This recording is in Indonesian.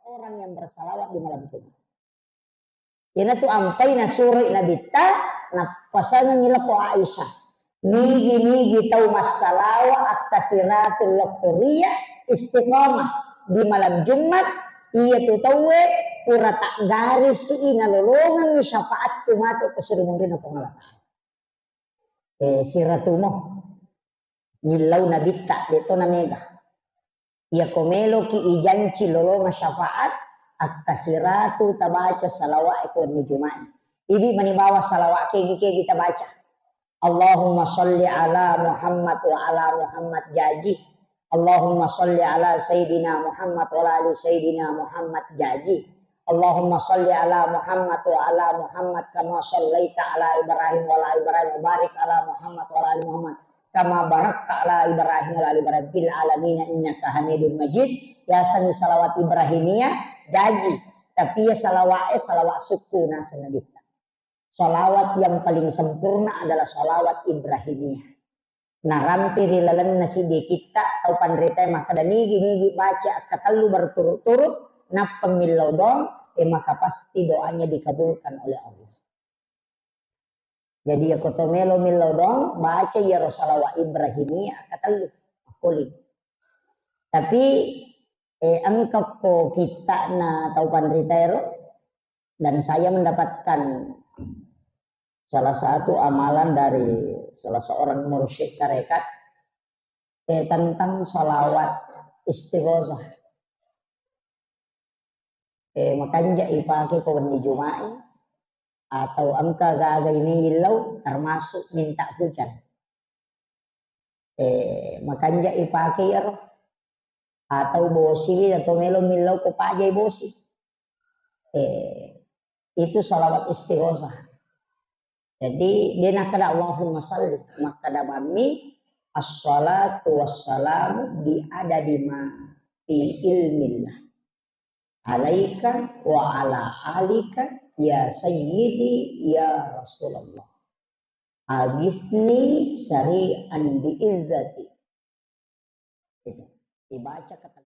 orang yang bersalawat di malam Jumat. Kena tu ampai na suri na bitta na pasangan nila po Aisyah. Nigi tahu masalawa at tasiratul loktoriya istiqamah di malam Jumat iya tutawe pura tak garis si inalolongan ni syafaat tumato ko suruh mungkin ako ngalata. Siratumo nilaw na bitta dito na mega. Ia komelo ki ijanci lolongan syafaat at tasiratu tabaca salawa ekor ni Jumat. Ibi manibawa salawa kegi kita baca. Allahumma salli ala Muhammad wa ala Muhammad jaji. Allahumma salli ala Sayyidina Muhammad wa ala Sayyidina Muhammad jaji. Allahumma salli ala Muhammad wa ala Muhammad kama sallaita ala Ibrahim wa ala Ibrahim wa barik ala Muhammad wa ala Muhammad kama barakta ala Ibrahim wa ala Ibrahim fil alamin innaka Hamidum Majid. Ya sani salawat Ibrahimiyah jaji, tapi ya salawat suku nasa Nabi. Salawat yang paling sempurna adalah salawat Ibrahimiyah. Nah, rampiri lalan nasi di kita atau pandrita maka dan nigi baca katalu berturut-turut na pemilau dong, maka pasti doanya dikabulkan oleh Allah. Jadi ya kotomelo milau dong baca ya salawat Ibrahimiyah katalu kulit. Tapi engkau ko kita na tahu pandrita dan saya mendapatkan salah satu amalan dari salah seorang mursyid tarekat tentang salawat istighosah. Makanya ipakai ko di Jumat atau angka gaga ini ilau termasuk minta hujan. Makanya ipakai ya atau bosi atau melo milau ko pajai bosi. Itu salawat istighosah. Jadi dia nak kata Allahumma salli maka ada mami as-salatu wassalamu bi adadi ma fi ilmillah alaika wa ala alika ya sayyidi ya Rasulullah agisni syari'an bi izzati. Dibaca kata